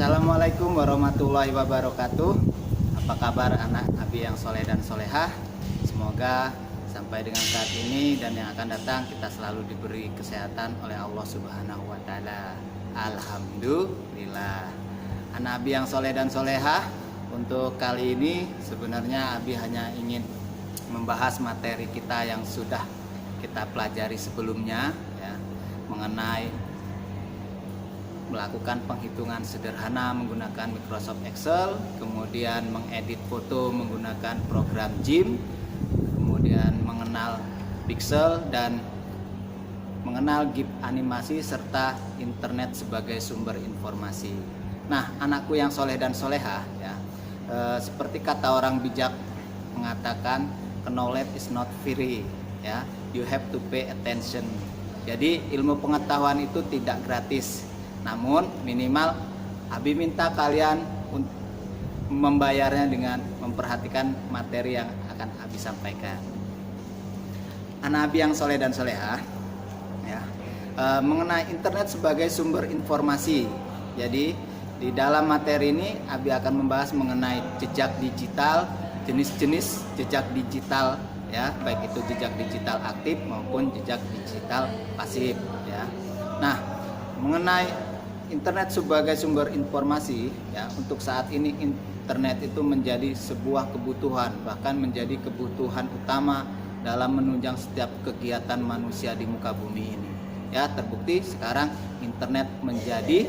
Assalamualaikum warahmatullahi wabarakatuh. Apa kabar anak Abi yang soleh dan solehah? Semoga sampai dengan saat ini dan yang akan datang kita selalu diberi kesehatan oleh Allah Subhanahu wa Ta'ala. Alhamdulillah. Anak Abi yang soleh dan solehah, untuk kali ini sebenarnya Abi hanya ingin membahas materi kita yang sudah kita pelajari sebelumnya, ya, mengenai melakukan penghitungan sederhana menggunakan Microsoft Excel, kemudian mengedit foto menggunakan program GIMP, kemudian mengenal pixel dan mengenal GIF animasi serta internet sebagai sumber informasi. Nah, anakku yang soleh dan solehah, ya, seperti kata orang bijak mengatakan, knowledge is not free, ya, you have to pay attention. Jadi ilmu pengetahuan itu tidak gratis. Namun minimal Abi minta kalian membayarnya dengan memperhatikan materi yang akan Abi sampaikan. Anak Abi yang soleh dan solehah, ya, mengenai internet sebagai sumber informasi. Jadi di dalam materi ini Abi akan membahas mengenai jejak digital, jenis-jenis jejak digital, ya, baik itu jejak digital aktif maupun jejak digital pasif, ya. Nah, mengenai internet sebagai sumber informasi, ya, untuk saat ini internet itu menjadi sebuah kebutuhan, bahkan menjadi kebutuhan utama dalam menunjang setiap kegiatan manusia di muka bumi ini. Ya, terbukti sekarang internet menjadi,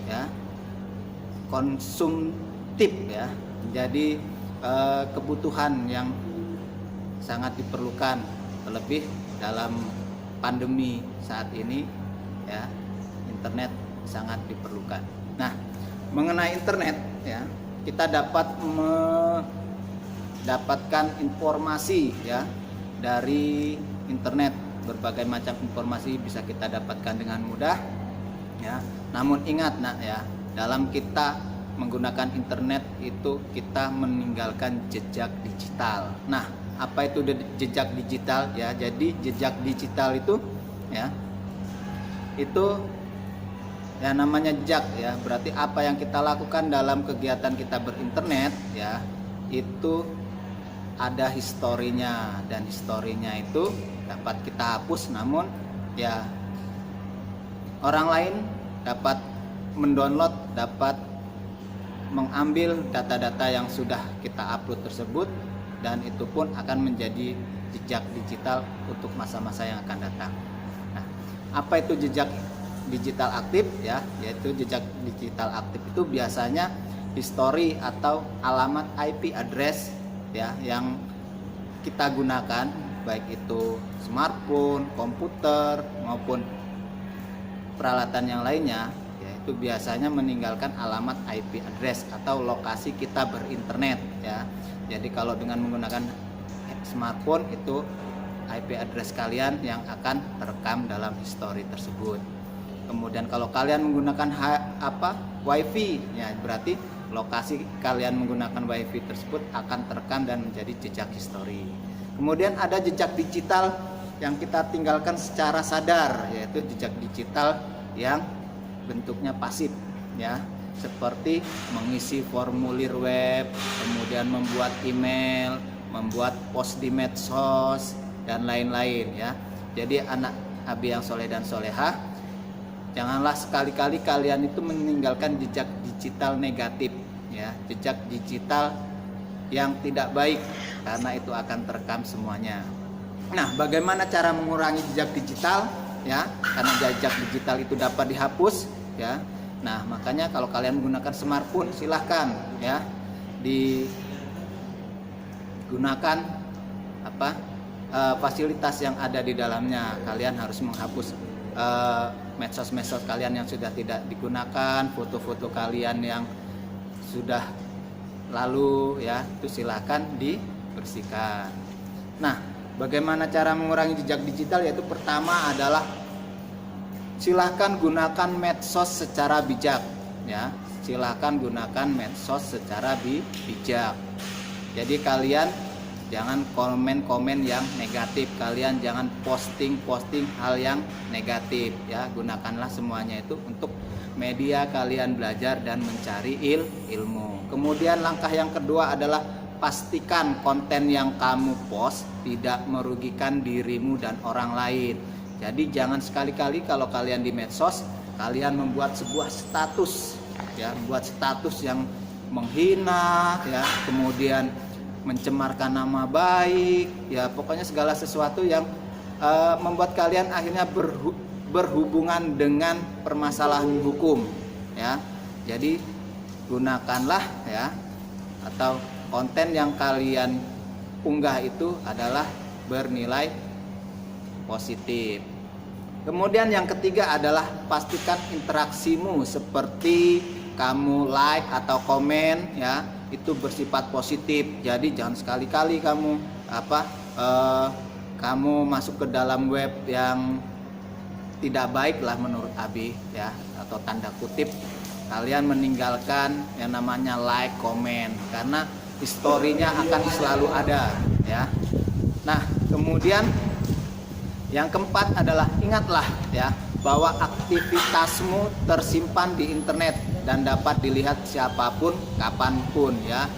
ya, konsumtif, ya, menjadi kebutuhan yang sangat diperlukan, terlebih dalam pandemi saat ini, ya, internet sangat diperlukan. Nah, mengenai internet, ya, kita dapat mendapatkan informasi, ya, dari internet. Berbagai macam informasi bisa kita dapatkan dengan mudah, ya. Namun ingat, nak, ya, dalam kita menggunakan internet itu kita meninggalkan jejak digital. Nah, apa itu jejak digital, ya? Jadi jejak digital itu, ya, itu, ya, namanya jejak, ya, berarti apa yang kita lakukan dalam kegiatan kita berinternet, ya, itu ada historinya, dan historinya itu dapat kita hapus, namun, ya, orang lain dapat mendownload, dapat mengambil data-data yang sudah kita upload tersebut, dan itu pun akan menjadi jejak digital untuk masa-masa yang akan datang. Nah, apa itu jejak digital aktif, ya, yaitu jejak digital aktif itu biasanya history atau alamat IP address, ya, yang kita gunakan, baik itu smartphone, komputer maupun peralatan yang lainnya, ya, itu biasanya meninggalkan alamat IP address atau lokasi kita berinternet, ya. Jadi kalau dengan menggunakan smartphone itu IP address kalian yang akan terekam dalam history tersebut. Kemudian kalau kalian menggunakan WiFi, ya, berarti lokasi kalian menggunakan WiFi tersebut akan terekam dan menjadi jejak histori. Kemudian ada jejak digital yang kita tinggalkan secara sadar, yaitu jejak digital yang bentuknya pasif, ya, seperti mengisi formulir web, kemudian membuat email, membuat post di medsos dan lain-lain, ya. Jadi anak Abi yang soleh dan solehah, janganlah sekali-kali kalian itu meninggalkan jejak digital negatif, ya, jejak digital yang tidak baik, karena itu akan terekam semuanya. Nah, bagaimana cara mengurangi jejak digital, ya? Karena jejak digital itu dapat dihapus, ya. Nah, makanya kalau kalian menggunakan smartphone, silahkan, ya, digunakan fasilitas yang ada di dalamnya. Kalian harus menghapus medsos-medsos kalian yang sudah tidak digunakan, foto-foto kalian yang sudah lalu, ya, itu silahkan dibersihkan. Nah, bagaimana cara mengurangi jejak digital? Yaitu pertama adalah silahkan gunakan medsos secara bijak, ya, silahkan gunakan medsos secara bijak. Jadi kalian jangan komen-komen yang negatif, kalian jangan posting hal yang negatif ya. Gunakanlah semuanya itu untuk media kalian belajar dan mencari ilmu. Kemudian langkah yang kedua adalah pastikan konten yang kamu post tidak merugikan dirimu dan orang lain. Jadi jangan sekali-kali kalau kalian di medsos kalian membuat sebuah status ya, membuat status yang menghina ya, kemudian mencemarkan nama baik ya, pokoknya segala sesuatu yang membuat kalian akhirnya berhubungan dengan permasalahan hukum ya. Jadi gunakanlah ya, atau konten yang kalian unggah itu adalah bernilai positif. Kemudian yang ketiga adalah pastikan interaksimu seperti kamu like atau komen ya, itu bersifat positif. Jadi jangan sekali-kali kamu kamu masuk ke dalam web yang tidak baik lah menurut Abi ya, atau tanda kutip kalian meninggalkan yang namanya like, komen, karena historinya akan selalu ada ya. Nah, kemudian yang keempat adalah ingatlah ya bahwa aktivitasmu tersimpan di internet dan dapat dilihat siapapun kapanpun ya,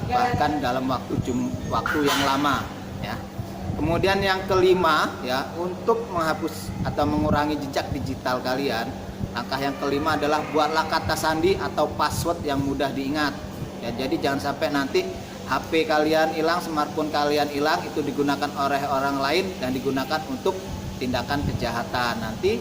bahkan dalam waktu yang lama ya. Kemudian yang kelima ya, untuk menghapus atau mengurangi jejak digital kalian, langkah yang kelima adalah buatlah kata sandi atau password yang mudah diingat ya. Jadi jangan sampai nanti HP kalian hilang, smartphone kalian hilang, itu digunakan oleh orang lain dan digunakan untuk tindakan kejahatan. Nanti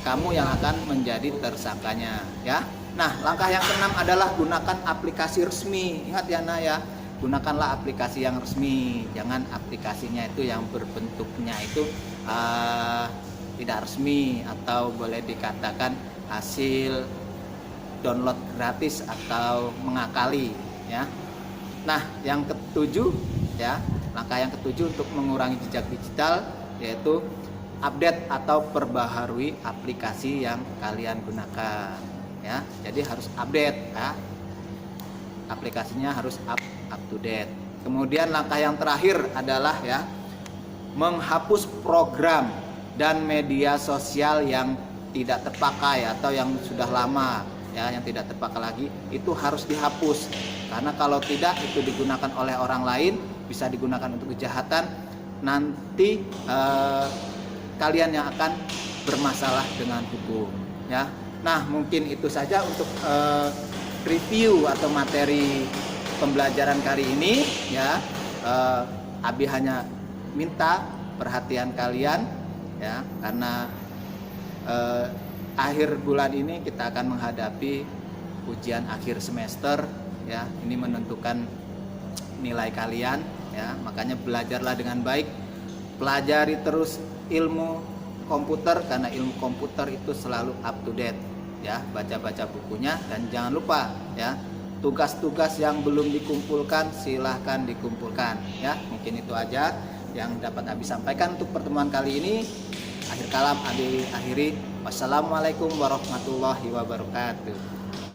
kamu yang akan menjadi tersangkanya ya. Nah, langkah yang keenam adalah gunakan aplikasi resmi. Ingat ya Nah ya, gunakanlah aplikasi yang resmi. Jangan aplikasinya itu yang berbentuknya itu tidak resmi atau boleh dikatakan hasil download gratis atau mengakali ya. Nah, yang ketujuh ya, langkah yang ketujuh untuk mengurangi jejak digital yaitu update atau perbaharui aplikasi yang kalian gunakan ya. Jadi harus update ya, aplikasinya harus up to date. Kemudian langkah yang terakhir adalah ya, menghapus program dan media sosial yang tidak terpakai atau yang sudah lama ya, yang tidak terpakai lagi, itu harus dihapus. Karena kalau tidak, itu digunakan oleh orang lain, bisa digunakan untuk kejahatan, nanti kalian yang akan bermasalah dengan hukum ya. Nah, mungkin itu saja untuk review atau materi pembelajaran kali ini ya. Abi hanya minta perhatian kalian ya, karena akhir bulan ini kita akan menghadapi ujian akhir semester ya. Ini menentukan nilai kalian ya, makanya belajarlah dengan baik, pelajari terus ilmu komputer karena ilmu komputer itu selalu up to date ya. Baca-baca bukunya dan jangan lupa ya, tugas-tugas yang belum dikumpulkan silahkan dikumpulkan ya. Mungkin itu aja yang dapat Abi sampaikan untuk pertemuan kali ini. Akhir kalam Abi akhiri. Wassalamualaikum warahmatullahi wabarakatuh.